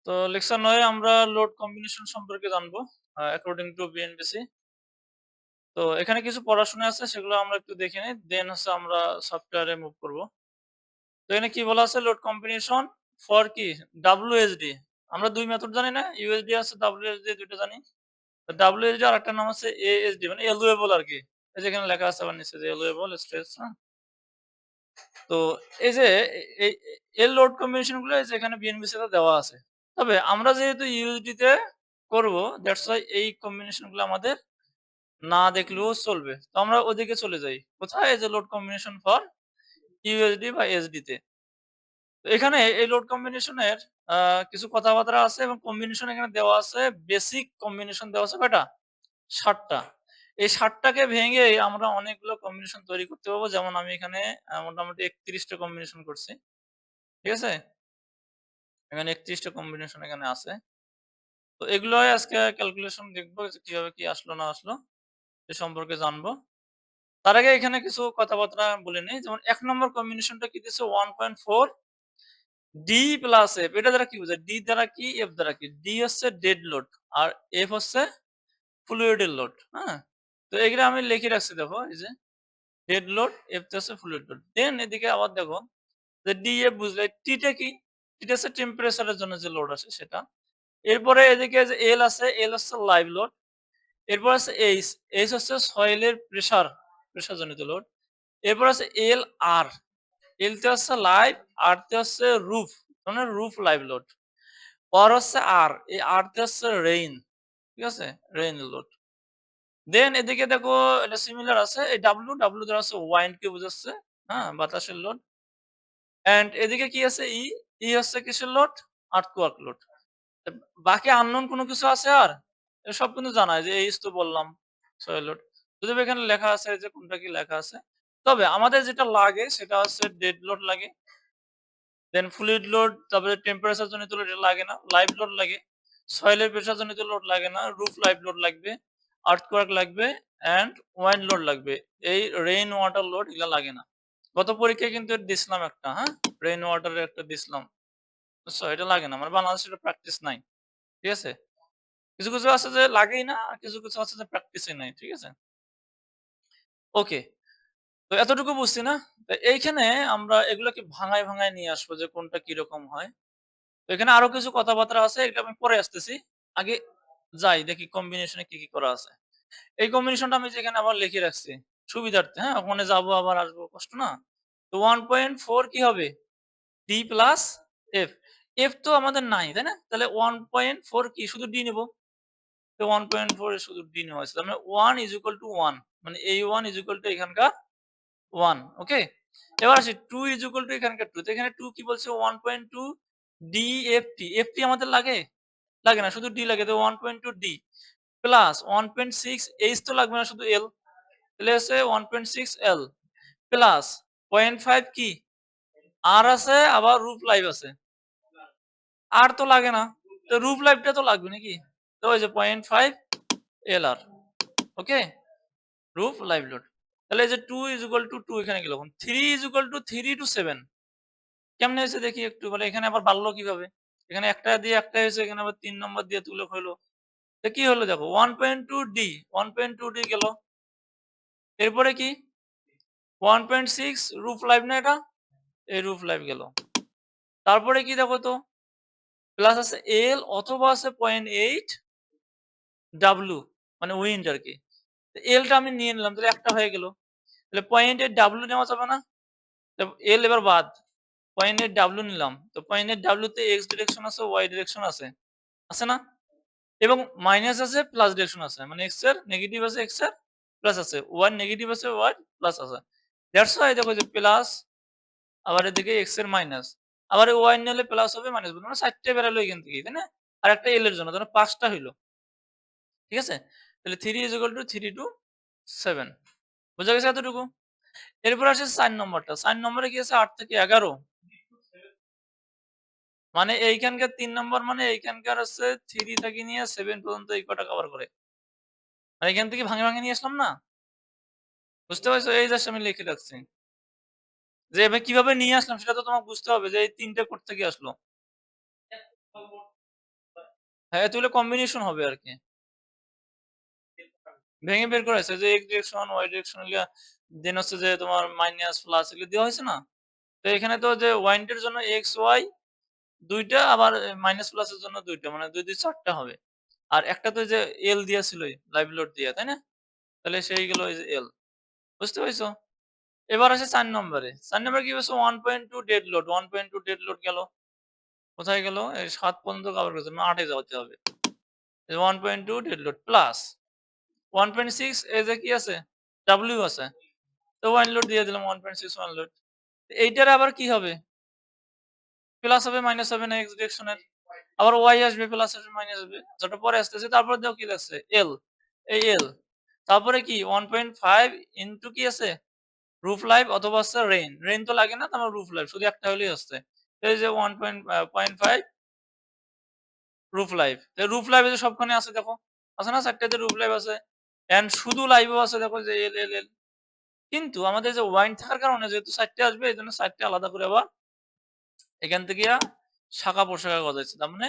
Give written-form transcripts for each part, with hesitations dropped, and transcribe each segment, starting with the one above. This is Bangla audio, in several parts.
তো লেকচার ৯ আমরা লোড কম্বিনেশন সম্পর্কে জানবো অ্যাকর্ডিং টু বিএনপিসি। তো এখানে কিছু পড়াশোনা আছে সেগুলো আমরা একটু দেখে নিই। দেন হচ্ছে আমরা সফটওয়্যারে মুভ করব। তো এখানে কি বলা আছে লোড কম্বিনেশন ফর কি WSD। আমরা ২ মেথড জানি না? ইউএসডি আছে, WSD ২ টা জানি। তো WSD আর একটা নাম আছে ASD মানে এলুয়েবল আরকি। এই যে এখানে লেখা আছে আবার নিচে যে এলুয়েবল স্ট্রেস, হ্যাঁ? তো এই যে এই এর লোড কম্বিনেশন গুলো এই যে এখানে বিএনপিসি তে দেওয়া আছে। তবে আমরা যেহেতু ইউএসডি তে করব দ্যাটস হোয়াই এই কম্বিনেশন গুলো আমাদের না দেখলেও চলবে। তো আমরা ওদিকে চলে যাই। কোথায়? এই যে লোড কম্বিনেশন ফর ইউএসডি বা এসডি তে। তো এখানে এই লোড কম্বিনেশনের আ কিছু কথাবার্তা আছে এবং কম্বিনেশন এখানে দেওয়া আছে। বেসিক কম্বিনেশন দেওয়া আছে কয়টা? ৭ টা। এই ৭ টাকে ভেঙে আমরা অনেকগুলো কম্বিনেশন তৈরি করতে পারবো। যেমন আমি এখানে মোটামুটি ৩১ টা কম্বিনেশন করছি। ঠিক আছে? এখানে ৩১ টা কম্বিনেশন এখানে আছে। তো এগুলোই আজকে ক্যালকুলেশন দেখবো যে কিভাবে কি আসলো না আসলো এ সম্পর্কে জানবো। তার আগে এখানে কিছু কথাবার্তা বলে নেই। যেমন ১ নম্বর কম্বিনেশনটা কি দিছে 1.4 ডি প্লাস এফ। এটা দ্বারা কি বোঝায়? ডি দ্বারা কি? এফ দ্বারা কি? ডি হচ্ছে ডেড লোড আর এফ হচ্ছে ফ্লুইড এর লোড। হ্যাঁ? তো এগুলা আমি লিখে রাখছি দেখো এই যে ডেড লোড, এফ টা হচ্ছে ফ্লুইড লোড। দেন এদিকে আবার দেখো যে ডি এফ বুঝলে টি টা কি? টি টা হচ্ছে টেম্পারেচার এর জন্য যে লোড আসে সেটা। এরপরে এদিকে যে এল আছে, এল হচ্ছে লাইভ লোড। এরপর আছে এইচ, এইচ হচ্ছে সয়েলের প্রেশার জনিত লোড। এরপর আছে এল আর, এল তে হচ্ছে লাইভ, আর তে হচ্ছে রুফ, মানে রুফ লাইভ লোড। আর হচ্ছে আর, এই আর তে হচ্ছে রেইন, ঠিক আছে? Rain load. দেন এদিকে দেখো এটা সিমিলার আছে। এই ডাব্লু, ডাব্লু দ্বারা হচ্ছে ওয়াইন্ড কে বোঝাচ্ছে, হ্যাঁ? বাতাসের লোড। অ্যান্ড এদিকে কি আছে ই, ই হচ্ছে কিসের লোড? Earthquake load. বাকি আননোন কোনো কিছু আছে আর? সব কিন্তু জানা যে এইচ তো বললাম সয়েল লোড। যদিও এখানে লেখা আছে যে কোনটা কি লেখা আছে। তবে আমাদের যেটা লাগে সেটা হচ্ছে ডেড লোড লাগে। দেন ফ্লুইড লোড, তারপরে টেম্পারেচার জনিত লোড এটা লাগে না। লাইভ লোড লাগে। সয়েলের প্রেশার জনিত লোড লাগে না। রুফ লাইভ লোড লাগবে। আর্থকোয়াক লাগবে অ্যান্ড ওয়াইন্ড লোড লাগবে। এই রেইন ওয়াটার লোড এগুলা লাগে না। গত পরীক্ষায় কিন্তু দিছিলাম একটা, হ্যাঁ? রেইন ওয়াটারের একটা দিছিলাম। বুঝছো? এটা লাগে না। মানে বাংলাদেশে এটা প্র্যাকটিস নাই। ঠিক আছে? কিছু, কিছু আছে যে লাগেই না, আর কিছু, কিছু আছে যে প্র্যাকটিসই নাই। ঠিক আছে? ওকে। তো এতটুকু বুঝছি না? তো এইখানে আমরা এগুলোকে ভাঙায়, ভাঙায় নিয়ে আসবো যে কোনটা কিরকম হয়। তো এখানে আরো কিছু কথাবার্তা আছে। এটা আমি পরে আসতেছি। আগে যাই দেখি কম্বিনেশন এ কি, কি করা আছে। এই কম্বিনেশনটা আমি যেখানে আবার লিখে রাখছি। সুবিধার্থে, হ্যাঁ? ওখানে যাবো আবার আসবো কষ্ট না? তো 1.4 কি হবে? D plus F. এফ তো আমাদের নাই, তাই না? তাহলে 1.4 কি? শুধু ডি নিব। তো 1.4 এ শুধু ডি নেওয়া হয়েছে। তার মানে 1 is equal to 1 মানে এই 1 is equal to এখানকার 1 ওকে? এবার আসি 2 is equal to এখানকার 2 তো এখানে 2 কি বলছে 1.2 DFT FT আমাদের লাগে? লাগে না শুধু D লাগে তো 1.2 D প্লাস 1.6 H তো লাগবে না শুধু L তাহলে হচ্ছে 1.6 L প্লাস 0.5 কি? R আছে আবার রুফ লাইভ আছে। R তো লাগে না। তো রুফ লাইভটা তো লাগবে নাকি? তো ওই যে 0.5 LR okay? Roof live load. তাহলে এই যে 2 is equal to 2 এখানে কি লিখুন? 3 is equal to 3 to 7 কেমনে হয়েছে দেখি একটু বলে এখানে আবার বাড়লো কিভাবে? এখানে একটা দিয়ে একটা হয়েছে এখানে আবার ৩ নম্বর দিয়ে তুলক হইলো। তো কি হলো দেখো 1.2 ডি 1.2 ডি গেল। এরপরে কি 1.6 রুফ লাইভ না এটা? এই রুফ লাইভ গেল। তারপরে কি দেখো তো প্লাস আছে এল অথবা আছে 0.8 ডাব্লু মানে উইন্ড আরকি। তো এলটা আমি নিয়ে নিলাম তাহলে একটা হয়ে গেল। তাহলে 0.8 ডাব্লু নেওয়া যাবে না? এল এবার বাদ। 0.8 ডাব্লু নিলাম। তো 0.8 ডাব্লু তে এক্স ডিরেকশন আছে, ওয়াই ডিরেকশন আছে। আছে না? এবং মাইনাস আছে, প্লাস ডিরেকশন আছে। মানে এক্স এর নেগেটিভ আছে, এক্স এর প্লাস আছে। ওয়াই নেগেটিভ আছে, ওয়াই প্লাস আছে। দ্যাটস হোয়াই দেখো যে প্লাস আবার এদিকে এক্স এর মাইনাস। আবার ওয়াই নিলে প্লাস হবে, মাইনাস হবে। মানে ৪ টে বেরালো এখান থেকে, তাই না? আর একটা এল এর জন্য। তাহলে ৫ টা হইল। ঠিক আছে? তাহলে 3 3 to 7 বোঝা গেছে এতটুকু? এরপর আসে ৪ নম্বরটা। ৪ নম্বরে কি আছে ৮ থেকে ১১ মানে এইখানকার ৩ নম্বর মানে এইখানকার হচ্ছে 3 থেকে নিয়ে 7 পর্যন্ত এই কটা কভার করে। আর এখান থেকে ভাঙে, ভাঙে নিয়ে আসলাম না? বুঝতে পারছো? এই জাস্ট আমি লিখে রাখছি। যে এবার কিভাবে নিয়ে আসলাম সেটা তো তোমাকে বুঝতে হবে যে এই ৩ টে কোত্থেকে আসলো। হ্যাঁ, এতগুলো কম্বিনেশন হবে আরকি। ভেঙে বের করা হয়েছে যে x ডিরেকশন, y ডিরেকশন এগুলা দেন হচ্ছে যে তোমার মাইনাস, প্লাস এগুলো দেওয়া হয়েছে না? তো এখানে তো যে ওয়াইন্ড এর জন্য x, y ২ টা আবার মাইনাস প্লাস এর জন্য ২ টা মানে ২, ২ ৪ টা হবে। আর একটা তো এই যে L দিয়া ছিলই লাইভ লোড দিয়া, তাই না? তাহলে সেই গেল এই যে L। বুঝতে পাইছো? এবার আসে ৪ নম্বরে। ৪ নম্বরে কি বলছে 1.2 ডেড লোড। 1.2 ডেড লোড গেল। কোথায় গেল? এই ৭ পর্যন্ত কভার করেছে। মানে ৮ এ যাওয়াতে হবে। এই 1.2 ডেড লোড প্লাস 1.6 এই যে কি আছে? W আছে। তো ওয়ান লোড দিয়ে দিলাম 1.6 ওয়ান লোড। এইটার আবার কি হবে? প্লাস হবে মাইনাস হবে না এক্স ডিরেকশনের। আবার ওয়াই আসবে প্লাস আসবে মাইনাস আসবে। যেটা পরে আসতেছে তারপর দেখো কি লাগছে? এল। এই এল। তারপরে কি 1.5 ইনটু কি আছে? রুফ লাইফ অথবা হচ্ছে রেইন। রেইন তো লাগে না তো আমার রুফ লাইফ শুধু একটা হলেই হচ্ছে। এই যে 1.5 রুফ লাইফ। রুফ লাইফ যে সবখানে আছে দেখো। আছে না ৪ টাতে রুফ লাইফ আছে। এন্ড শুধু লাইভও আছে দেখো যে এল, এল, এল। কিন্তু আমাদের যে ওয়াইন থাকার কারণে যেহেতু ৪ টে আসবে এজন্য ৪ টে আলাদা করে আবার এখান থেকে শাখা প্রশাখা গজাইছে। তার মানে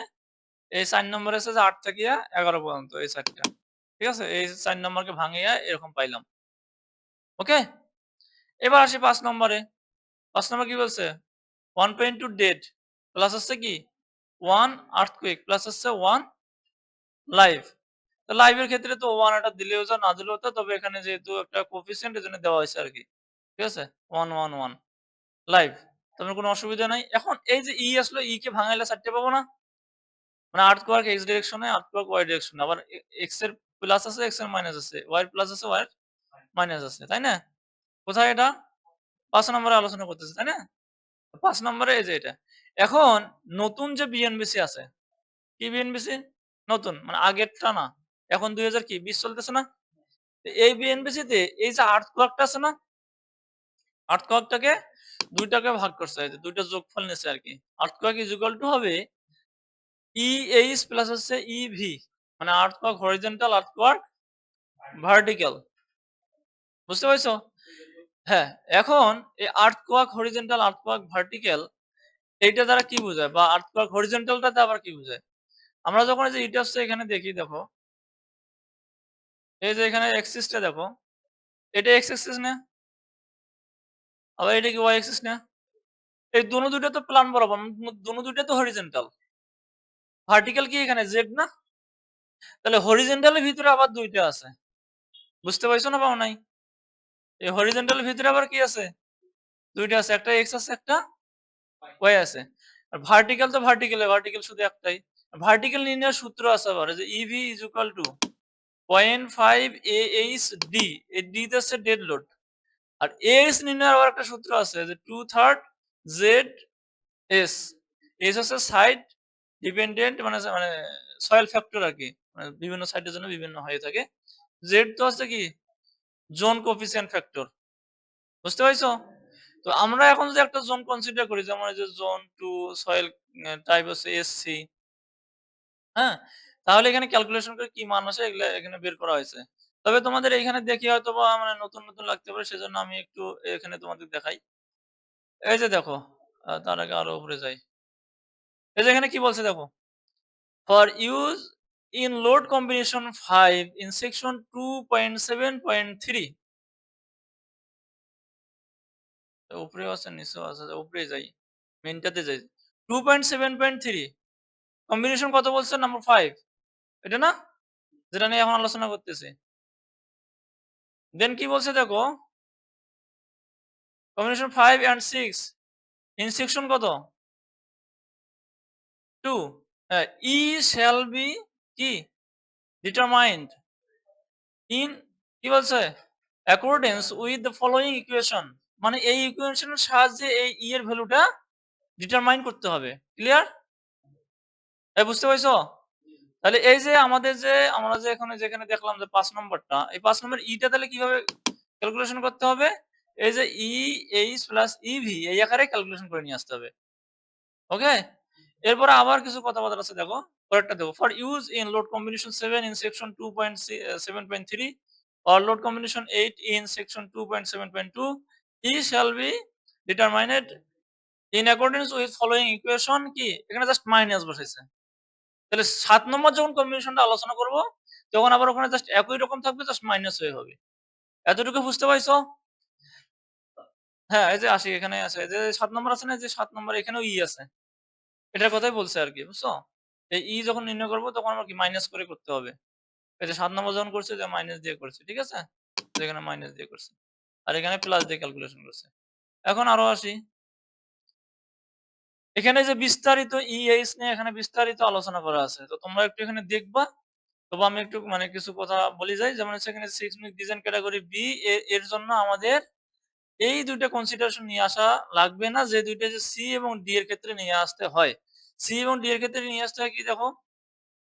এই ৪ নম্বরে আছে যে ৮ থেকে ১১ পর্যন্ত এই ৪ টা। ঠিক আছে? এই ৪ নম্বরকে ভাঙিয়া এরকম পাইলাম। ওকে? এবার আসি ৫ নম্বরে। ৫ নম্বর কি বলছে? 1.2 ডেড প্লাস হচ্ছে কি? 1 আর্থকুয়েক প্লাস হচ্ছে 1 লাইভ। তো লাইভ এর ক্ষেত্রে তো 1 এটা দিলেও যা না দিলেও তা। তবে এখানে যেহেতু একটা কোফিসিয়েন্ট এজন্য দেওয়া হইছে আরকি। ঠিক আছে? 1, 1, 1 লাইভ। তোমার কোনো অসুবিধা নাই। এখন এই যে আসলো কে ভাঙাইলে ৪ টে পাবো না? মানে আর্থকোয়ার্ক এক্স ডিরেকশনে, আর্থকোয়ার্ক ওয়াই ডিরেকশনে। আবার এক্স এর প্লাস আছে, এক্স এর মাইনাস আছে। ওয়াই এর প্লাস আছে, ওয়াই এর মাইনাস আছে। তাই না? কোথায় এটা? ৫ নম্বরে আলোচনা করতেছি, তাই না? ৫ নম্বরে এই যে এটা। এখন নতুন যে বিএনবিসি আছে, কি বিএনবিসি? নতুন মানে আগেরটা না। এখন ২০২০ চলতেছে না? তো এই বিএনবিসি তে এই যে আর্থকোয়ার্কটা আছে না? আর্থকোয়ার্কটাকে ২ টাকে ভাগ করছে। এই যে ২ টা যোগফল নিছে আরকি। আর্থকোয়ার্ক ইজ ইকুয়াল টু হবে EH প্লাস হচ্ছে EV মানে আর্থকোয়ার্ক হরিজন্টাল, আর্থকোয়ার্ক ভার্টিক্যাল। বুঝতে পারছো? হ্যাঁ, এখন এই আর্থকোয়ার্ক হরিজন্টাল, আর্থকোয়ার্ক ভার্টিক্যাল এইটা দ্বারা কি বোঝায়? বা আর্থকোয়ার্ক হরিজন্টালটাতে আবার কি বোঝায়? আমরা যখন এই যে ইটাসটা এখানে দেখি দেখো, এই যে এখানে এক্সিসটা দেখো, এটা এক্স এক্সিস না? আবার এটা কি ওয়াই এক্সিস না? এই দোনো ২ টা তো প্লান বরাবর, দোনো ২ টা তো হরিজন্টাল। ভার্টিক্যাল কি এখানে জেড না? তাহলে হরিজন্টালের ভিতরে আবার ২ টা আছে। বুঝতে পারছো না পাও নাই? এই হরিজন্টালের ভিতরে আবার কি আছে? ২ টা আছে। একটা এক্স আছে, একটা ওয়াই আছে। আর ভার্টিক্যাল তো ভার্টিক্যাল শুধু একটাই। ভার্টিক্যাল নির্ণয়ের সূত্র আছে আবার যে EV is equal to 0.5 AHD এই D তে হচ্ছে ডেড লোড। আর AH নির্ণয়ের আবার একটা সূত্র আছে যে 2/3 ZS। S হচ্ছে সাইড ডিপেন্ডেন্ট মানে সয়েল ফ্যাক্টর আরকি। মানে বিভিন্ন সাইটের জন্য বিভিন্ন হয়ে থাকে। Z তো হচ্ছে কি জোন কোফিসিয়েন্ট ফ্যাক্টর। বুঝতে পারছো? তো আমরা এখন যদি একটা জোন কনসিডার করি যেমন এই যে জোন 2 সয়েল টাইপ হচ্ছে SC, হ্যাঁ? তাহলে এখানে ক্যালকুলেশন করে কি মান আসে এগুলা এখানে বের করা হয়েছে। তবে তোমাদের এখানে দেখে হয়তোবা মানে নতুন লাগতে পারে সেজন্য আমি একটু এখানে তোমাদের দেখাই। এই যে দেখো, তার আগে আরো উপরে যাই। এই যে এখানে কি বলছে দেখো। For use in load combination 5 in section 2.7.3 উপরেও আছে নিচেও আছে উপরে যাই মেনটাতে যাই 2.7.3 কম্বিনেশন কত বলছে নাম্বার 5 এটা না যেটা নিয়ে এখন আলোচনা করতেছি দেন কি বলছে দেখো কম্বিনেশন 5 and 6 in section কত 2 E shall be কি determined in কি বলছে accordance with the following equation মানে এই ইকুয়েশনের সাহায্যে এই ই এর ভ্যালুটা ডিটারমাইন করতে হবে ক্লিয়ার বুঝতে পারছো তাহলে এই যে আমাদের যে আমরা যে এখানে যেখানে দেখলাম যে ৫ নম্বরটা এই ৫ নম্বর ইটা তাহলে কিভাবে ক্যালকুলেশন করতে হবে এই যে ই এইচ প্লাস ইভি এই আকারে ক্যালকুলেশন করে নিয়ে আসতে হবে ওকে এরপর আবার কিছু কথাবার্তা আছে দেখো পরেরটা দেখো for use in load combination 7 in section 2.7.3 or load combination 8 in section 2.7.2 e shall be determined in accordance with following equation কি এখানে জাস্ট মাইনাস বসাইছে তাহলে 7 নম্বর যখন কম্বিনেশনটা আলোচনা করব তখন আবার ওখানে জাস্ট একই রকম থাকবে, জাস্ট মাইনাস হয়ে হবে। এতটুকু বুঝতে পারছো? হ্যাঁ, এই যে আসি এখানে আছে। এই যে 7 নম্বর আছে না? যে 7 নম্বর এখানেও আছে। এটার কথাই বলছে আরকি, বুঝছো? এই যখন নির্ণয় করব তখন আমার কি মাইনাস করে করতে হবে। এই যে 7 নম্বর যখন করছে যে মাইনাস দিয়ে করছে। ঠিক আছে? তো এখানে মাইনাস দিয়ে করছে। আর এখানে প্লাস দিয়ে ক্যালকুলেশন করছে। এখন আরো আসি। এখানে যে বিস্তারিত নিয়ে এখানে বিস্তারিত আলোচনা করা আছে। তো তোমরা একটু এখানে দেখবা। তবে আমি একটু মানে কিছু কথা বলে যাই। যেমন হচ্ছে এখানে সিসমিক ডিজাইন ক্যাটেগরি বি এর জন্য আমাদের এই ২ টা কনসিডারেশন নিয়ে আসা লাগবে না, যে ২ টা যে সি এবং ডি এর ক্ষেত্রে নিয়ে আসতে হয়। সি এবং ডি এর ক্ষেত্রে নিয়ে আসতে হয় কি দেখো,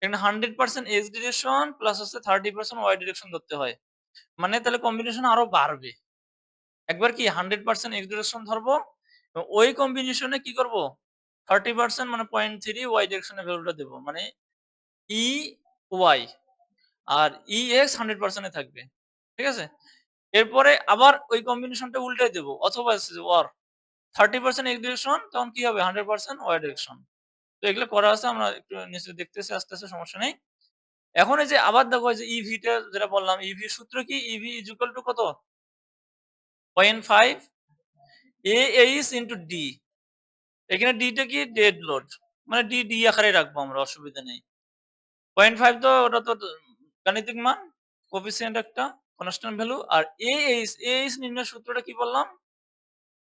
এখানে 100% এক্স ডিরেকশন প্লাস হচ্ছে 30% ওয়াই ডিরেকশন ধরতে হয়। মানে তাহলে কম্বিনেশন আরো বাড়বে। একবার কি 100% এক্স ডিরেকশন ধরবো এবং ওই কম্বিনেশনে কি করব? 30% মানে 0.3 ওয়াই ডিরেকশনের ভ্যালুটা দেব। মানে ই ওয়াই আর এক্স 100% এ থাকবে। ঠিক আছে? এরপরে আবার ওই কম্বিনেশনটা উল্টাই দেব। অথবা ওর 30% এক্স ডিরেকশন তখন কি হবে? 100% ওয়াই ডিরেকশন। তো এগুলো করা আছে, আমরা একটু নিচে দেখতেছি আস্তে, আস্তে, সমস্যা নেই। এখন এই যে আবার দেখো, এই যে ইভি টা যেটা বললাম, ইভি এর সূত্র কি? ইভি ইজ ইকুয়াল টু কত? 0.5 এইচ ইনটু ডি। এখানে ডি টা কি? Dead load. মানে ডি আকারে রাখবো আমরা, অসুবিধা নেই। 0.5 তো ওটা তো গাণিতিক মান, কোএফিসিয়েন্ট একটা কনস্ট্যান্ট ভ্যালু। আর এইচ নির্ণয়ের সূত্রটা কি বললাম?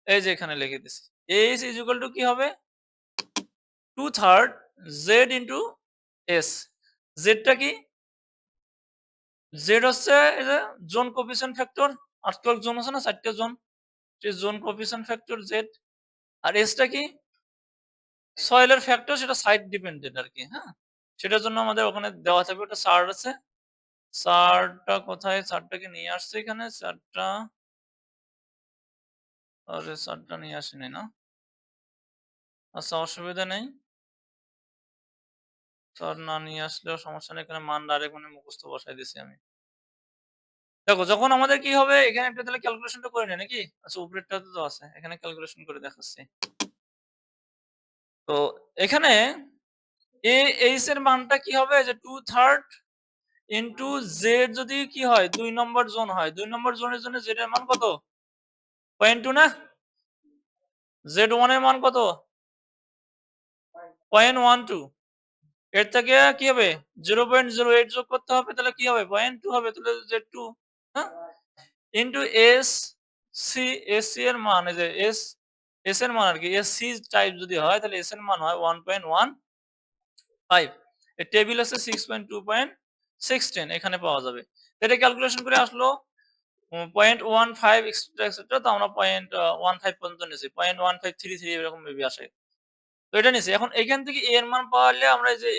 এই যে এখানে লিখে দিছি। এইচ ইজ ইকুয়াল টু কি হবে? 2/3 জেড ইনটু এস। জেডটা কি? জেড হচ্ছে এই যে জোন কোএফিসিয়েন্ট ফ্যাক্টর। ৮ জোন আছে না? ৪ টা জোন। সেই জোন কোএফিসিয়েন্ট ফ্যাক্টর জেড। আর এসটা কি? সয়েলের ফ্যাক্টর, সেটা সাইট ডিপেন্ডেন্ট আরকি, হ্যাঁ? সেটার জন্য আমাদের ওখানে দেওয়া থাকবে, ওটা চার্ট আছে। চার্টটা কোথায়? চার্টটাকে নিয়ে আসছে এখানে। চার্টটা, আরে চার্টটা নিয়ে আসিনি না? আচ্ছা, অসুবিধা নেই। চার্ট না নিয়ে আসলেও সমস্যা নেই। এখানে মান ডাইরেক্ট মানে মুখস্থ বসায় দিছি আমি। দেখো, যখন আমাদের কি হবে, এখানে একটা তাহলে ক্যালকুলেশনটা করে নেই নাকি? আচ্ছা, উপরেরটাতে তো আছে। এখানে ক্যালকুলেশন করে দেখাচ্ছি। তো এখানে এইচ এর মানটা কি হবে? যে 2/3 ইনটু জেড যদি কি হয়? ২ নম্বর জোন হয়। ২ নম্বর জোনের জন্য জেড এর মান কত? 0.2 না? জেড 1 এর মান কত? 0.12। এর থেকে কি হবে? 0.08 যোগ করতে হবে, তাহলে কি হবে? 0.2 হবে, তাহলে জেড 2, হ্যাঁ? ইনটু এসসি এর মান, এই যে এস এর মান আরকি। এসসি টাইপ যদি হয় তাহলে এস এর মান হয় 1.15। এর টেবিল আছে 6.2.610, এখানে পাওয়া যাবে। এটা ক্যালকুলেশন করে আসলো 0.15 এক্সেট্রা, এক্সেট্রা। তো আমরা 0.15 পর্যন্ত নিয়েছি। 0.1533 এরকম মেবি আসে। তো এটা নিছি। এখন এখান থেকে এ এর মান পাওয়ালে আমরা এই যে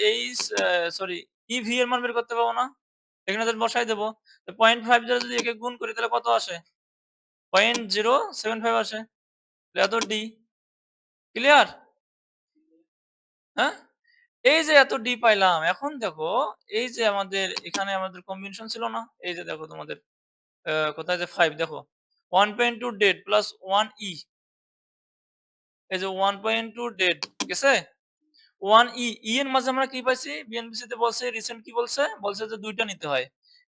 সরি, ইভি এর মান বের করতে পারবো না? এখানে যদি বসাই দেব, তো 0.5 দ্বারা যদি একে গুণ করি তাহলে কত আসে? 0.075 আসে। তাহলে এত ডি। ক্লিয়ার? হ্যাঁ? এই যে এত ডি পাইলাম। এখন দেখো, এই যে আমাদের এখানে আমাদের কম্বিনেশন ছিল না? এই যে দেখো তোমাদের কোথায় যে 5 দেখো। 1.2 ডেড প্লাস 1 এই যে 1.2 ডেড গেছে? 1 এর মাঝে আমরা কি পাইছি? বিএনপিসি তে বলছে, রিসেন্ট কি বলছে? বলছে যে ২ টা নিতে হয়।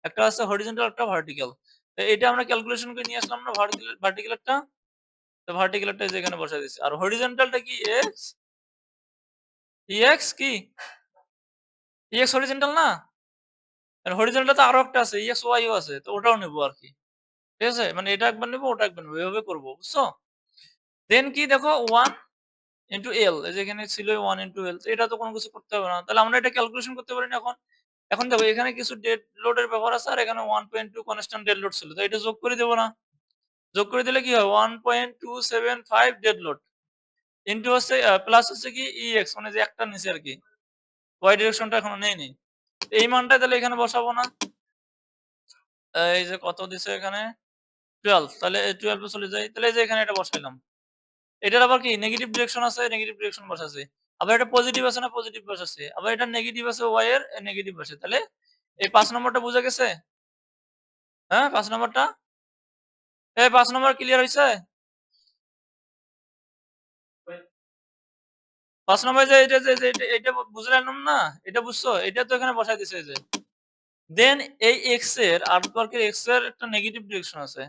একটা আছে হরিজন্টাল, একটা ভার্টিক্যাল। তো এটা আমরা ক্যালকুলেশন করে নিয়ে আসলাম না, ভার্টিক্যালটা? তো ভার্টিক্যালটা এই যে এখানে বসায় দিছি। আর হরিজন্টালটা কি? এক্স কি? এক্স হরিজন্টাল না? আর হরিজন্টাল তো আরো একটা আছে, এক্স ওয়াই ও আছে। তো ওটাও নেবো আরকি। ঠিক আছে? মানে এটা একবার নেবো, ওটা একবার নেবো। এভাবে করব। বুঝছো? দেন কি দেখো, 1 ইনটু এল। এই যে এখানে ছিল 1 ইনটু এল। তো এটা তো কোনো কিছু করতে হবে না। তাহলে আমরা এটা ক্যালকুলেশন করতে পারি না এখন? এখন দেখো, এখানে কিছু ডেড লোডের ব্যাপার আছে, আর এখানে 1.2 কনস্ট্যান্ট ডেড লোড ছিল। তো এটা যোগ করে দেব না? যোগ করে দিলে কি হয়? 1.275 ডেড লোড ইনটু হচ্ছে প্লাস হচ্ছে কি ইএক্স, মানে যে একটা নিচে আরকি। ওয়াই ডিরেকশনটা এখনো নেইনি। এই মানটা তাহলে এখানে বসাবো না? এই যে কত দিছে এখানে? 12। তাহলে 12 এ চলে যাই। তাহলে এই যে এখানে এটা বসাইলাম। এটার আবার কি নেগেটিভ ডিরেকশন আছে, নেগেটিভ ডিরেকশন বসাচ্ছি। আবার এটা পজিটিভ আছে না, পজিটিভ বসাচ্ছি। আবার এটা নেগেটিভ আছে, ওয়াই এর নেগেটিভ বসে। তাহলে এই ৫ নম্বরটা বুঝা গেছে? হ্যাঁ, ৫ নম্বরটা? এই ৫ নম্বর ক্লিয়ার হইছে? 5 নম্বরে যে এটা বুঝলাম না? এটা বুঝছো? এটা তো এখানে বসায় দিছে এই যে। দেন এই x এর আর্টওয়ার্কের x এর একটা নেগেটিভ ডিরেকশন আছে।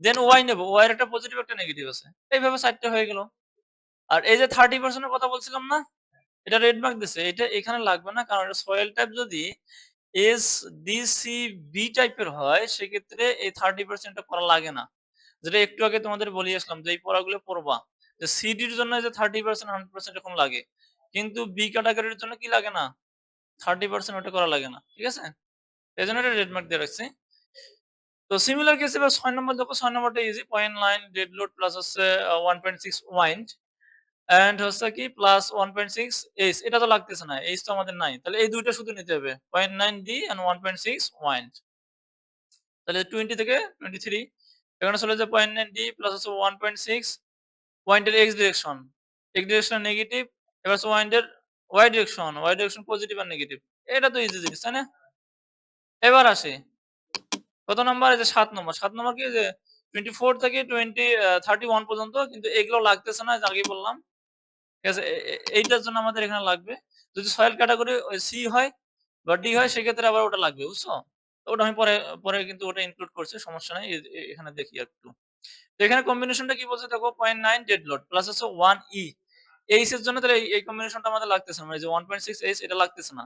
দেন y নেব। y এর একটা পজিটিভ একটা নেগেটিভ আছে। এইভাবে ৪ টা হয়ে গেল। আর এই যে 30% এর কথা বলছিলাম না? এটা রেড মার্ক দিছে। এটা এখানে লাগবে না। কারণ এটা সয়েল টাইপ যদি SDCB টাইপের হয় সেক্ষেত্রে এই 30% টা করা লাগে না। যেটা একটু আগে তোমাদের বলে আসলাম যে এই পড়াগুলো পড়বা। যে সিডির জন্য যে 30% 100% এরকম লাগে। কিন্তু বি ক্যাটেগরির জন্য কি লাগে না? 30% ওটা করা লাগে না। ঠিক আছে? এজন্য এটা রেড মার্ক দিয়ে রাখছি। তো সিমিলার কেস এবার ৬ নম্বর দেখো ৬ নম্বরটা ইজি 0.9 ডেড লোড প্লাস হচ্ছে 1.6 ওয়াইন্ড অ্যান্ড হচ্ছে কি প্লাস 1.6 এইচ এটা তো লাগতেছে না। এইচ তো আমাদের নাই। তাহলে এই ২ টা শুধু নিতে হবে। 0.9 ডি অ্যান্ড 1.6 ওয়াইন্ড। তাহলে 20 থেকে 23 এখানে চলে যায় 0.9 ডি প্লাস হচ্ছে 1.6 ওয়াইন্ডের X direction. X direction negative এবার হচ্ছে ওয়াইন্ডের ওয়াই ডিরেকশন পজিটিভ আর নেগেটিভ। এটা তো ইজি জিনিস, তাই না? এবার আসি কত নাম্বার? এই যে ৭ নম্বর। ৭ নম্বর কি যে 24 থেকে 31 পর্যন্ত কিন্তু এগুলো লাগতেছে না যে আগেই বললাম। ঠিক আছে? এইটার জন্য আমাদের এখানে লাগবে। যদি সয়েল ক্যাটেগরি ওই সি হয় বা ডি হয় সেক্ষেত্রে আবার ওটা লাগবে, বুঝছো? তো ওটা আমি পরে কিন্তু ওটা ইনক্লুড করছি। সমস্যা নাই। এখানে দেখি একটু। তো এখানে কম্বিনেশনটা কি বলছে দেখো 0.9 ডেড লোড প্লাস হচ্ছে 1 ই। এইচ এর জন্য তাহলে এই কম্বিনেশনটা আমাদের লাগতেছে না। মানে যে 1.6 এইচ এটা লাগতেছে না।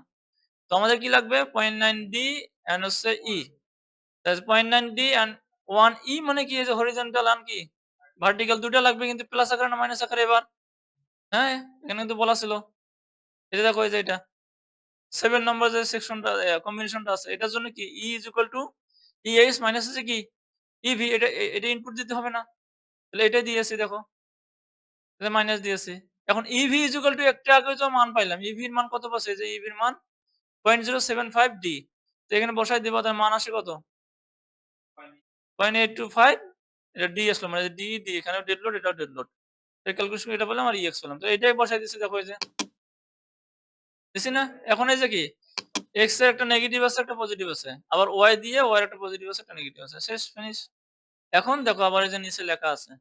তো আমাদের কি লাগবে 0.9 ডি এন্ড হচ্ছে ই। দ্যাটস 0.9 ডি এন্ড 1 ই মানে কি এই যে হরিজন্টাল আর কি ভার্টিক্যাল দুটো লাগবে কিন্তু প্লাস আকারে না মাইনাস আকারে এবার? হ্যাঁ, এখানে কিন্তু বলা ছিল। এই যে দেখো এই যে এটা 7 নম্বর যে সেকশনটা কম্বিনেশনটা আছে এটার জন্য কি E is equal to EH minus হচ্ছে কি ইভি এটা ইনপুট দিতে হবে না। তাহলে এটাই দিয়েছি দেখো। এটা মাইনাস দিয়েছি। এখন ইভি ইজ ইকুয়াল টু একটু আগে যে মান পাইলাম। ইভি এর মান কত পাচ্ছি? এই যে ইভি এর মান 0.075 ডি। তো এখানে বসাই দিব তার মান আসে কত? 0.825 এটা ডি আসলো মানে ডি এখানেও ডেড লোড এটাও ডেড লোড। তো ক্যালকুলেশন এটা পেলাম আর ইএক্স পেলাম। তো এটাই বসাই দিচ্ছি দেখো এই যে। দিছি না? এখন এই যে কি এক্স এর একটা নেগেটিভ আছে একটা পজিটিভ আছে। আবার ওয়াই দিয়ে ওয়াই এর একটা পজিটিভ আছে একটা নেগেটিভ আছে। শেষ ফিনিশ। এখন দেখো আবার এই যে নিচে লেখা আছে।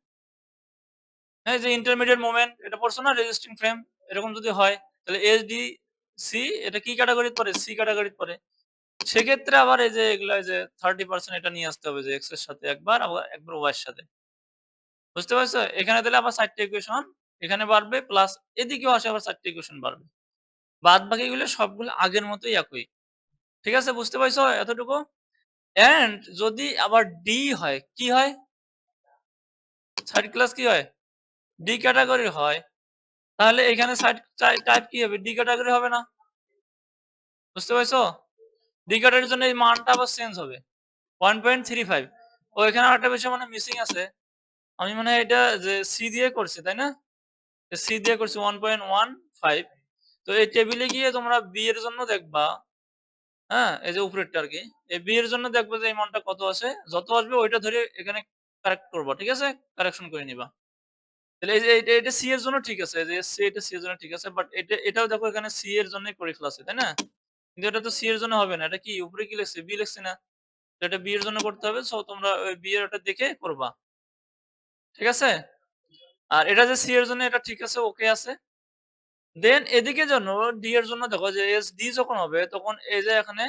হ্যাঁ, যে ইন্টারমিডিয়েট মোমেন্ট এটা পড়ছো না রেজিস্টিং ফ্রেম এরকম যদি হয় তাহলে এসডিসি এটা কি ক্যাটাগরিতে পড়ে? সি ক্যাটাগরিতে পড়ে। সেক্ষেত্রে আবার এই যে এগুলা যে 30% এটা নিয়ে আসতে হবে যে এক্স এর সাথে একবার আবার একবার ওয়াই এর সাথে। বুঝতে পারছো? এখানে দিলে আবার ৪ টা ইকুয়েশন এখানে বাড়বে প্লাস এদিকেও আসে আবার ৪ টা ইকুয়েশন বাড়বে। বাদ বাকিগুলো সবগুলো আগের মতোই একই। ঠিক আছে? বুঝতে পারছো এতটুকু? অ্যান্ড যদি আবার ডি হয়, কি হয়? থার্ড ক্লাস কি হয়? ডি ক্যাটেগরির হয়। তাহলে এখানে সাইড টাইপ কি হবে? ডি ক্যাটেগরি হবে না? বুঝতে পারছো? ডি ক্যাটেগরির জন্য এই মানটা আবার চেঞ্জ হবে। 1.35 ও এখানে আরেকটা বিষয় মানে মিসিং আছে। আমি মনে হয় এটা যে সি দিয়ে করছি, তাই না? সি দিয়ে করছি 1.15 তো এই টেবিলে গিয়ে তোমরা বি এর জন্য দেখবা, হ্যাঁ? এই যে উপরেরটা আরকি। এই বি এর জন্য দেখবা যে এই মানটা কত আসে। যত আসবে ওইটা ধরে এখানে কারেক্ট করবা। ঠিক আছে? কারেকশন করে নিবা। তাহলে এই যে এটা সি এর জন্য ঠিক আছে। এই যে সি এটা সি এর জন্য ঠিক আছে। বাট এটাও দেখো এখানে সি এর জন্যই করে ফেলছে, তাই না? কিন্তু এটা তো সি এর জন্য হবে না। এটা কি উপরে কি লিখছে? বি লিখছে না? তো এটা বি এর জন্য করতে হবে। সো তোমরা ওই বি এর ওটা দেখে করবা। ঠিক আছে? আর এটা যে সি এর জন্য এটা ঠিক আছে, ওকে আছে। দেন এদিকে জন্য ডি এর জন্য দেখো যে এস ডি যখন হবে তখন এই যে এখানে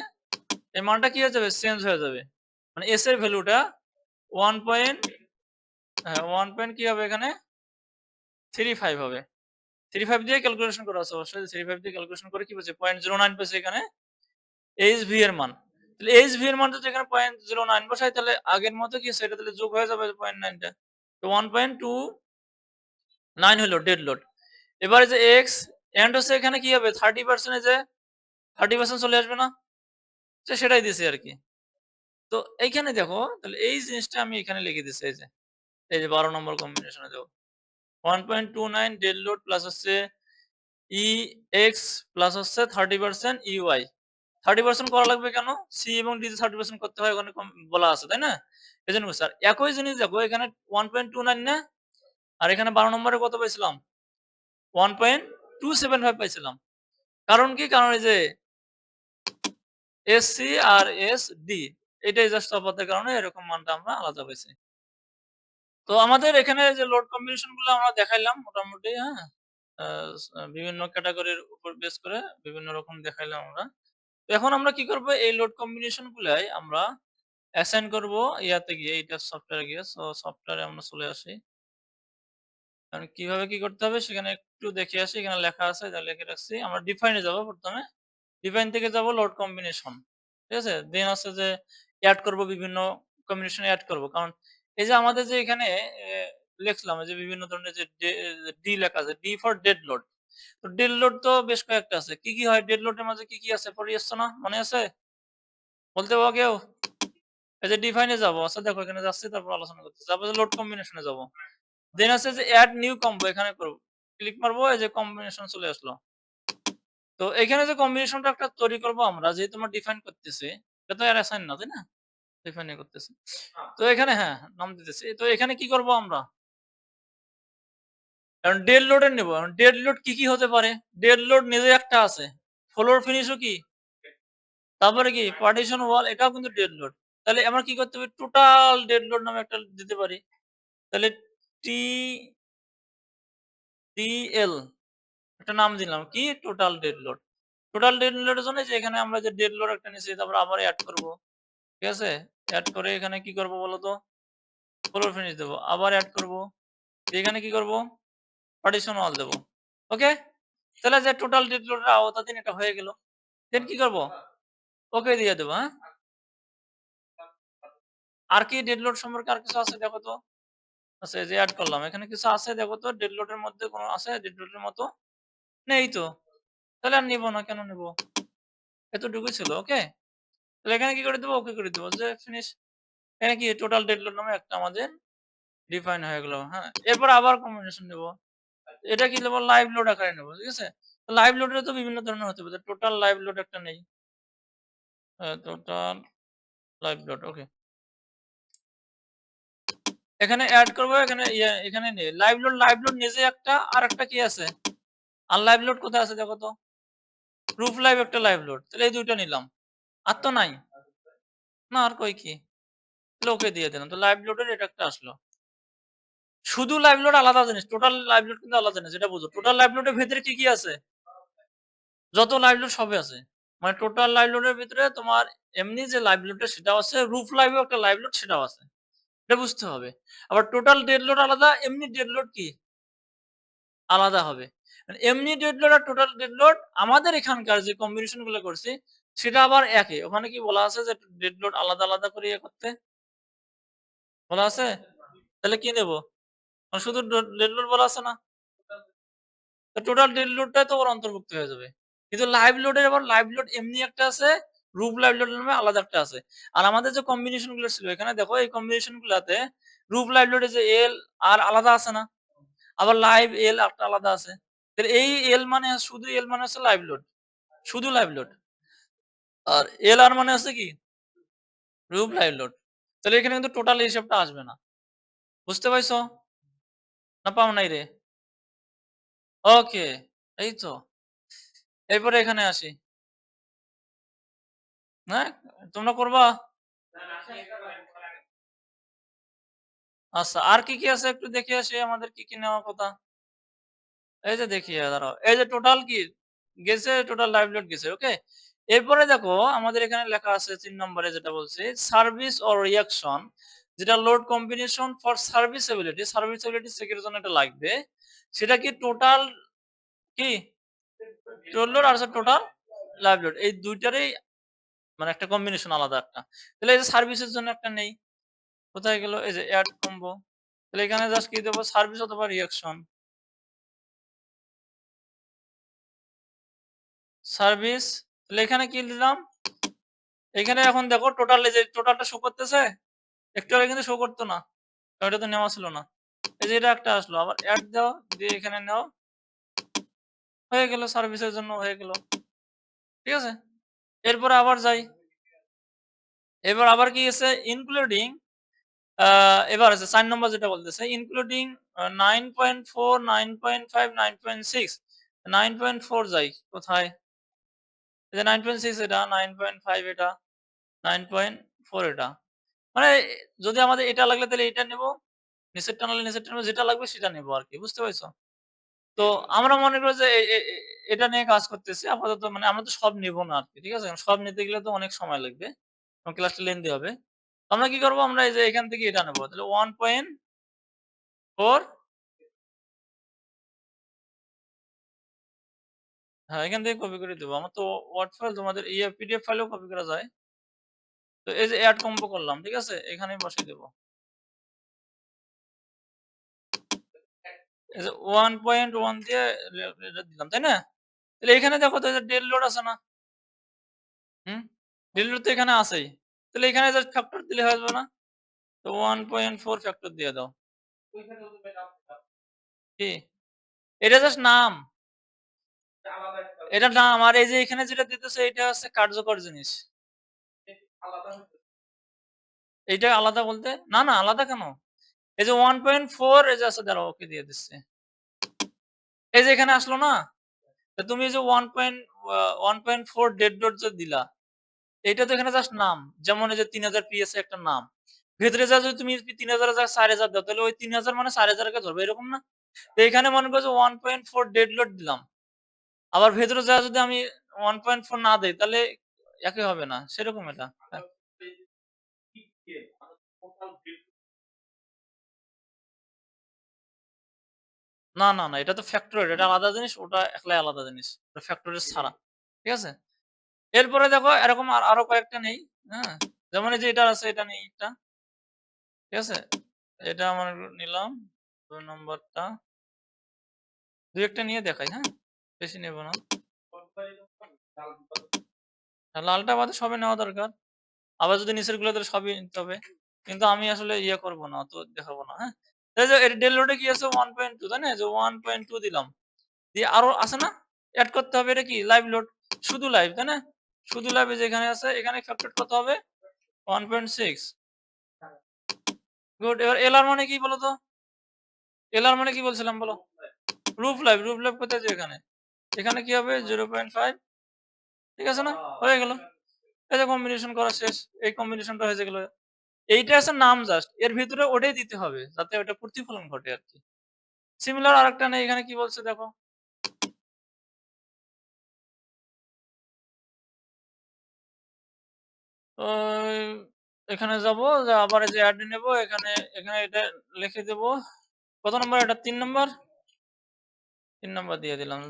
এই মানটা কি হয়ে যাবে? চেঞ্জ হয়ে যাবে। মানে এস এর ভ্যালুটা 1 পয়েন্ট হ্যাঁ 1 পয়েন্ট কি হবে এখানে? 35 হবে। 35 দিয়ে ক্যালকুলেশন করা আছে অবশ্যই। 35 দিয়ে ক্যালকুলেশন করে কি পাচ্ছি? 0.09 পেয়েছি এখানে এইচভি এর মান। তাহলে এইচভি এর মান যদি এখানে 0.09 বসাই তাহলে আগের মতো কি সেটা তাহলে যোগ হয়ে যাবে 0.9 টা। তো 1.29 হলো ডেড লোড। এবারে যে এক্স এন্ড হচ্ছে এখানে কি হবে? 30% এ যে 30% চলে আসবে না? তো সেটাই দিছি আরকি। তো এইখানে দেখো তাহলে এই জিনিসটা আমি এখানে লিখে দিছি এই যে 12 নম্বর কম্বিনেশনে দেখো 1.29 ডেড লোড প্লাস হচ্ছে EX প্লাস হচ্ছে 30% EY 30% করা লাগবে কেন? সি এবং ডি তে 30% করতে হয় ওখানে বলা আছে, তাই না? এজন্য বলছি। আর একই জিনিস দেখো এখানে 1.29 না? আর এখানে 12 নম্বরে কত পাইছিলাম? 1.275 পাইছিলাম। কারণ কি? কারণ এই যে এসসি আর এসডি এটাই জাস্ট তফাতের কারণে এরকম মানটা আমরা আলাদা পাইছি। তো আমাদের এখানে যে লোড কম্বিনেশন গুলো আমরা দেখাইলাম মোটামুটি, হ্যাঁ? আ বিভিন্ন ক্যাটেগরির উপর বেস করে বিভিন্ন রকম দেখাইলাম আমরা। তো এখন আমরা কি করব? এই লোড কম্বিনেশন গুলাই আমরা অ্যাসাইন করব ইয়াতে গিয়ে এইটা সফটওয়্যারে গিয়ে। সো সফটওয়্যারে আমরা চলে আসি। এখন কিভাবে কি করতে হবে সেখানে একটু দেখে আসি। এখানে লেখা আছে যা লিখে রাখছি। আমরা ডিফাইন এ যাব ১ম এ। ডিফাইন থেকে যাব লোড কম্বিনেশন। ঠিক আছে? দেন আছে যে এড করব বিভিন্ন কম্বিনেশন এড করব। কারণ এই যে আমাদের যে এখানে লিখলাম যে বিভিন্ন ধরনের যে ডি লেখা আছে। D for dead load. তো ডেড লোড তো বেশ কয়েকটা আছে। কি, কি হয় ডেড লোডের মাঝে কি, কি আছে পড়ে আসছে না? মনে আছে? বলতে পারবা কেউ? এই যে ডিফাইন এ যাবো। আচ্ছা দেখো এখানে যাচ্ছি তারপর আলোচনা করতেছি। তারপর যে লোড কম্বিনেশন এ যাব। দেন আছে যে এড নিউ কম্বো এখানে করব। ক্লিক মারবো এই যে কম্বিনেশন চলে আসলো। তো এখানে যে কম্বিনেশনটা একটা তৈরি করব আমরা যেহেতু আমরা ডিফাইন করতেছি, এটা তো এর অ্যাসাইন না, তাই না? ডিফাইন এ করতেছি। তো এখানে হ্যাঁ, নাম দিতেছি। তো এখানে কি করব আমরা? এখন ডেড লোডের নেব। এখন ডেড লোড কি, কি হতে পারে? ডেড লোড নিজে একটা আছে। ফ্লোর ফিনিশ ও কি? তারপরে কি? পার্টিশন ওয়াল এটাও কিন্তু ডেড লোড। তাহলে আমরা কি করতে পারি? টোটাল ডেড লোড নামে একটা দিতে পারি। তাহলে টি ডিএল একটা নাম দিলাম কি? Total dead load. Total dead লোডের জন্য যে এখানে আমরা যে ডেড লোড একটা নিয়েছি তারপর আবার এড করব। ঠিক আছে? এড করে এখানে কি করব বলতো? ফ্লোর ফিনিশ দেব। আবার এড করব। এখানে কি করব? পার্টিশন ওয়াল দেব। ওকে? তাহলে যে টোটাল ডেড লোডের আওতাধীন এটা হয়ে গেল। দেন কি করব? ওকে দিয়ে দেব, হ্যাঁ? আর কি ডেড লোড সম্পর্কে আর কিছু আছে দেখো তো? আচ্ছা এই যে এড করলাম। এখানে কিছু আছে দেখো তো ডেড লোড এর মধ্যে কোন আছে ডেড লোড এর মতো? নেই তো। তাহলে আর নিব না। কেন নিব? এতটুকুই ছিল। ওকে? তাহলে এখানে কি করে দেব? ওকে করে দেব। যে ফিনিশ। এখানে কি টোটাল ডেড লোড নামে একটা আমাদের ডিফাইন হয়ে গেল। হ্যাঁ? এরপর আবার কম্বিনেশন নেব। এটা কি দেব? লাইভ লোড আকারে নেব। ঠিক আছে? লাইভ লোডের তো বিভিন্ন ধরনের হতে পারে। টোটাল লাইভ লোড একটা নেই। টোটাল লাইভ লোড ওকে। এখানে এড করব এখানে এখানে নেই। লাইভ লোড নিজে একটা আরেকটা কি আছে? আনলাইভ লোড কোথায় আছে দেখো তো? প্রুফ লাইভ একটা লাইভ লোড। তাহলে এই ২ টা নিলাম। আর তো নাই। না আর কই কি? তাহলে ওকে দিয়ে দিলাম। তো লাইভ লোডের এটা একটা আসলো। শুধু লাইভ লোড আলাদা জিনিস। টোটাল লাইভ লোড কিন্তু আলাদা জিনিস। এটা বুঝো। টোটাল লাইভ লোডের ভেতরে কি, কি আছে? যত লাইভ লোড সবই আছে। মানে টোটাল লাইভ লোডের ভিতরে তোমার এমনি যে লাইভ লোডটা সেটাও আছে, রুফ লাইভেও একটা লাইভ লোড সেটাও আছে। এটা বুঝতে হবে। আবার টোটাল ডেড লোড আলাদা, এমনি ডেড লোড কি? আলাদা হবে। মানে এমনি ডেড লোড আর টোটাল ডেড লোড আমাদের এখানকার যে কম্বিনেশন গুলো করছি সেটা আবার একই। ওখানে কি বলা আছে যে ডেড লোড আলাদা, আলাদা করে ইয়ে করতে? বলা আছে? তাহলে কি নেব? শুধু ডেড লোড বলা আছে না? তো টোটাল ডেড লোডটাই তো ওর অন্তর্ভুক্ত হয়ে যাবে। কিন্তু লাইভ লোডের আবার লাইভ লোড এমনি একটা আছে, রুফ লাইভ লোড নামে আলাদা একটা আছে। আর আমাদের যে কম্বিনেশন গুলো ছিল এখানে দেখো এই কম্বিনেশন গুলাতে রুফ লাইভ লোডে যে এল আর আলাদা আছে না? আবার লাইভ এল একটা আলাদা আছে। তাহলে এই এল মানে শুধু এল মানে হচ্ছে লাইভ লোড। শুধু লাইভ লোড। আর এল আর মানে হচ্ছে কি? Roof live load. তাহলে এখানে কিন্তু টোটাল এই হিসাবটা আসবে না। বুঝতে পাইছো? না পাও নাই রে? ওকে। এই তো। এরপরে এখানে আসি। হ্যাঁ? তোমরা করবা? আচ্ছা আর কি, কি আছে একটু দেখে আসি আমাদের কি, কি নেওয়ার কথা? এই যে দেখি দাঁড়াও। এই যে টোটাল কি গেছে টোটাল লাইভ লোড গেছে। ওকে? এরপরে দেখো আমাদের এখানে লেখা আছে ৩ নম্বরে যেটা বলছি সার্ভিস অর রিঅ্যাকশন যেটা লোড কম্বিনেশন ফর সার্ভিসএবিলিটি, সার্ভিসএবিলিটি চেকের জন্য এটা লাগবে। সেটা কি টোটাল কি? টোল লোড আর হচ্ছে টোটাল লাইভ লোড। এই ২ টারই মানে একটা কম্বিনেশন আলাদা একটা। তাহলে এই যে সার্ভিসের জন্য একটা নেই। কোথায় গেল? এই যে এড কম্বো। তাহলে এখানে জাস্ট কি দেব? সার্ভিস অথবা রিঅ্যাকশন। সার্ভিস। তাহলে এখানে কি দিলাম? এখানে এখন দেখো টোটাল এই যে টোটালটা শো করতেছে? একটু আগে কিন্তু শো করত না। কারণ এটা তো নেওয়া ছিল না। এই যে এটা একটা আসলো। আবার এড দাও, দিয়ে এখানে নাও। হয়ে গেল সার্ভিসের জন্য হয়ে গেল। ঠিক আছে? এরপরে আবার যাই। এবার আবার কি আছে? ইনক্লুডিং আ এবার আছে ৪ নম্বর যেটা বলতেছে ইনক্লুডিং 9.4, 9.5, 9.6 9.4 যাই। কোথায়? এই যে 9.6 এটা, 9.5 এটা, 9.4 এটা। মানে যদি আমাদের এটা লাগলে তাহলে এটা নেব। নিচেরটা নাহলে নিচেরটা নেব। যেটা লাগবে সেটা নেব আরকি। বুঝতে পারছো? তো আমরা মনে করি যে এটা নিয়ে কাজ করতেছি। আপাতত মানে আমরা তো সব নিব না আরকি। ঠিক আছে? সব নিতে গেলে তো অনেক সময় লাগবে। এবং ক্লাসটা লেন্থি হবে। তো আমরা কি করব? আমরা এই যে এখান থেকে এটা নেব। তাহলে 1.4 হ্যাঁ, এখান থেকে কপি করে দেব। আমার তো ওয়ার্ড ফাইল তোমাদের পিডিএফ ফাইলেও কপি করা যায়। তো এই যে এড কম্বো করলাম। ঠিক আছে? এখানেই বসিয়ে দেব। এই যে 1.1 দিয়ে এটা দিলাম, তাই না? তাহলে এখানে দেখো তো এই যে ডেল লোড আছে না? হুম? ডেল লোড তো এখানে আছেই। তাহলে এখানে জাস্ট ফ্যাক্টর দিলে হয়ে যাবে না? তো 1.4 ফ্যাক্টর দিয়ে দাও। কি? এটা জাস্ট নাম। এটা নাম। আর এই যে এখানে যেটা দিতেছে এটা হচ্ছে কার্যকর জিনিস। এইটা আলাদা বলতে? না, না আলাদা কেন? এই যে 1.4 এই যে আছে দাঁড়াও ওকে দিয়ে দিচ্ছি। এই যে এখানে আসলো না? তা তুমি এই যে 1.4 ডেড ডট যে দিলা, এইটা তো এখানে জাস্ট নাম। যেমন এই যে 3000 পিএসএ একটা নাম। ভেতরে যা যদি তুমি 3000 এর জায়গায় 4000 দাও তাহলে ওই 3000 মানে 4000 কে ধরবে এরকম না? তো এখানে মনে করো যে 1.4 ডেড লোড দিলাম। আবার ভেতরে যা যদি আমি 1.4 না দেই তাহলে একই হবে না। সেরকম এটা। হ্যাঁ। না, না, না এটা তো ফ্যাক্টরেড এটা আলাদা জিনিস, ওটা একলাই আলাদা জিনিস। ওটা ফ্যাক্টরেজ ছাড়া। ঠিক আছে? এরপরে দেখো এরকম আরো কয়েকটা নেই। হ্যাঁ? যেমন এই যে এটা আছে এটা নেই একটা। ঠিক আছে? এটা আমার নিলাম ২ নম্বরটা। ২-১ টা নিয়ে দেখাই, হ্যাঁ? বেশি নেব না। লালটা বাদে সবই নেওয়া দরকার। আবার যদি নিচের গুলো তাহলে সবই নিতে হবে। কিন্তু আমি আসলে ইয়ে করব না, অত দেখাবো না, হ্যাঁ? এই যে এর ডেল লোডে কি আছে 1.2 তাই না? এই যে 1.2 দিলাম। দিয়ে আরো আছে না? এড করতে হবে এটা কি? Live load. শুধু লাইভ, তাই না? শুধু লাইভ এই যে এখানে আছে, এখানে ফ্যাক্টর কত হবে? 1.6 গুড। এবার এলআর মানে কি বলো তো? এলআর মানে কি বলছিলাম বলো? রুফ লাইভ কোথায় যে এখানে? এখানে কি হবে? 0.5 ঠিক আছে না? হয়ে গেল। এই যে কম্বিনেশন করা শেষ। এই কম্বিনেশনটা হয়ে গেল। এইটা আছে নাম জাস্ট। এর ভিতরে ওটাই দিতে হবে। যাতে ওটা প্রতিফলন ঘটে আরকি। সিমিলার আরেকটা নেই এখানে কি বলছে দেখো। ওই এখানে যাব যে আবার এই যে অ্যাড নেব এখানে এটা লিখে দেব। কত নম্বর এটা? ৩ নম্বর? ৩ নম্বর দিয়ে দিলাম।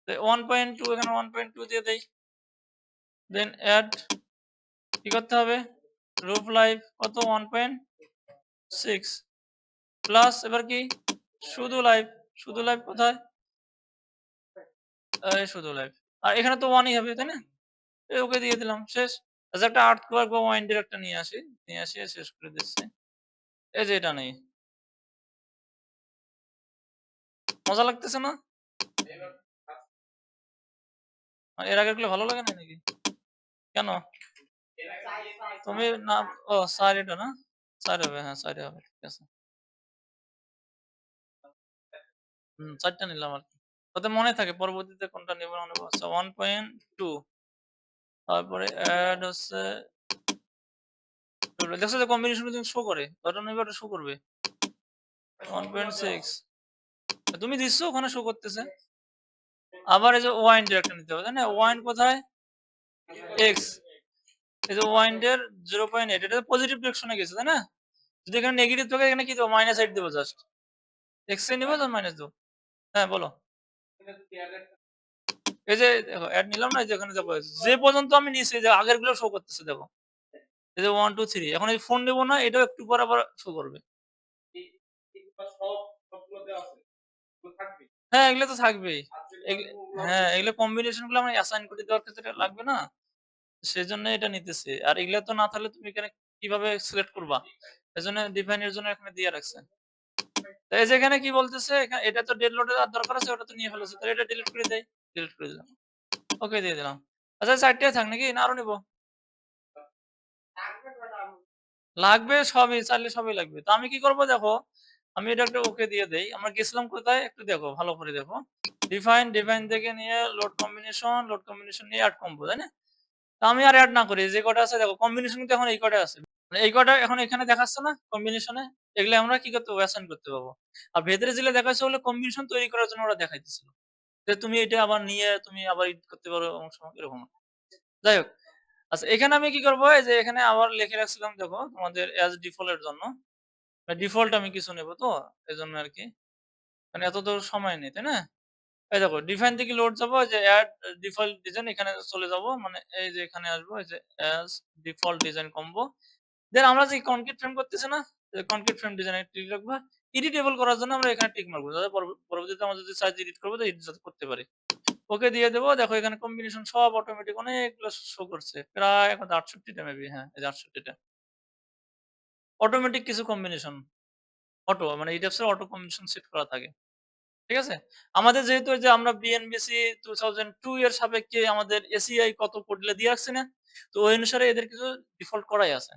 তো 1.2 এখানে 1.2 দিয়ে দেই। দেন অ্যাড কি করতে হবে? রুফ লাইভ কত 1.6 প্লাস এবার কি? শুধু লাইভ। শুধু লাইভ কোথায়? এই শুধু লাইভ। আর এখানে তো 1 ই হবে, তাই না? ওকে দিয়ে দিলাম। শেষ। আচ্ছা একটা আর্থকোয়াক বা ওয়াইন্ডের একটা নিয়ে আসি। নিয়ে আসি শেষ করে দিচ্ছি। এই যে এটা নেই। মজা লাগতেছে না? এর আগেরগুলো ভালো লাগে না নাকি? কেন? তুমি না ও ৪ এটা না? ৪ হবে হ্যাঁ ৪ হবে। ঠিক আছে। ৪ টা নিলাম আরকি। যাতে মনে থাকে পরবর্তীতে কোনটা নিব না নিব। আচ্ছা 1.2 তারপরে এড হচ্ছে দেখছো যে কম্বিনেশন কিন্তু শো করে। কয়টা নিবে ওটা শো করবে। 1.6 তুমি দিচ্ছ ওখানে শো করতেছে। আবার এই যে ওয়াইন্ড এর একটা নিতে হবে তাই না? ওয়াইন্ড কোথায়? এক্স। এই যে ওয়াইন্ড এর 0.8 এটা পজিটিভ ডিরেকশনে গেছে তাই না? যদি এখানে নেগেটিভ থাকে এখানে কি দেব? -8 দেব জাস্ট। এক্স এ নিব না মাইনাস দেব? হ্যাঁ বলো। এই যে দেখো এড নিলাম না এই যে এখানে দেখো যে পর্যন্ত আমি নিছি যে আগের গুলো শো করতেছে দেখো। এই যে 1 2 3 এখন এই ফোন নেব না এটাও একটু পর আবার শো করবে। হ্যাঁ, এগুলো তো থাকবেই। হ্যাঁ, এগুলো কম্বিনেশন গুলো আমরা অ্যাসাইন করে দেওয়ার ক্ষেত্রে লাগবে না? সেজন্য এটা নিতেছি। আর এগুলা তো না থাকলে তুমি এখানে কিভাবে সিলেক্ট করবা? এজন্য ডিফাইন এর জন্য এখানে দিয়ে রাখছে। তো এই যে এখানে কি বলতেছে? এটা তো ডেড লোড এর দরকার আছে ওটা তো নিয়ে ফেলেছে। তাহলে এটা ডিলিট করে দেই। ডিলিট করে দিলাম। ওকে দিয়ে দিলাম। আচ্ছা ৪ টাই থাক নাকি? না আরো নিব? লাগবে সবই, চাইলে সবই লাগবে। তো আমি কি করব দেখো, আমি এটা একটা ওকে দিয়ে দেই। আমরা গেছিলাম কোথায়? একটু দেখো, ভালো করে দেখো। ডিফাইন থেকে নিয়ে লোড কম্বিনেশন নিয়ে এড কম্বো, তাই না? তো আমি আর এড না করি। যে কয়টা আছে দেখো কম্বিনেশন কিন্তু এখন এই কয়টা আছে। মানে এই কয়টা এখন এখানে দেখাচ্ছে না কম্বিনেশনে? এগুলা আমরা কি করতে পারবো? অ্যাসাইন করতে পারবো। আর ভেতরে যেগুলা দেখাচ্ছে ওগুলো কম্বিনেশন তৈরি করার জন্য ওরা দেখাইতেছিল। যে তুমি এটা আবার নিয়ে তুমি আবার করতে পারো অমুক সময় এরকম। যাই হোক। আচ্ছা এখানে আমি কি করব? এই যে এখানে আবার লিখে রাখছিলাম দেখো তোমাদের এস ডিফল্ট এর জন্য। ডিফল্ট আমি কিছু নেব তো এজন্য আরকি। মানে এত তো সময় নেই, তাই না? এই দেখো ডিফাইন থেকে লোড যাবো এই যে এড ডিফল্ট ডিজাইন এখানে চলে যাবো। মানে এই যে এখানে আসবো এই যে এস ডিফল্ট ডিজাইন কম্বো। দেন আমরা যে কনক্রিট ফ্রেম করতেছি না? যে কনক্রিট ফ্রেম ডিজাইন এ টিক রাখবা। এডিটেবল করার জন্য আমরা এখানে টিক মারবো। যাতে পরবর্তীতে আমরা যদি চাই এডিট করব তো এডিট যাতে করতে পারি। ওকে দিয়ে দেব। দেখো এখানে কম্বিনেশন সব অটোমেটিক অনেকগুলো শো করছে। প্রায় এখন ৬৮ টা মেবি হ্যাঁ, এই যে ৬৮ টা। অটোমেটিক কিছু কম্বিনেশন। অটো মানে EDAPS এর অটো কম্বিনেশন সেট করা থাকে। ঠিক আছে? আমাদের যেহেতু এই যে আমরা বিএনবিসি 2002 এর সাপেক্ষে আমাদের এসিআই কত করলে দিয়ে রাখছি না? তো ওই অনুসারে এদের কিছু ডিফল্ট করাই আছে।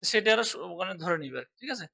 সেটা এরা ওখানে ধরে নিবে আরকি। ঠিক আছে?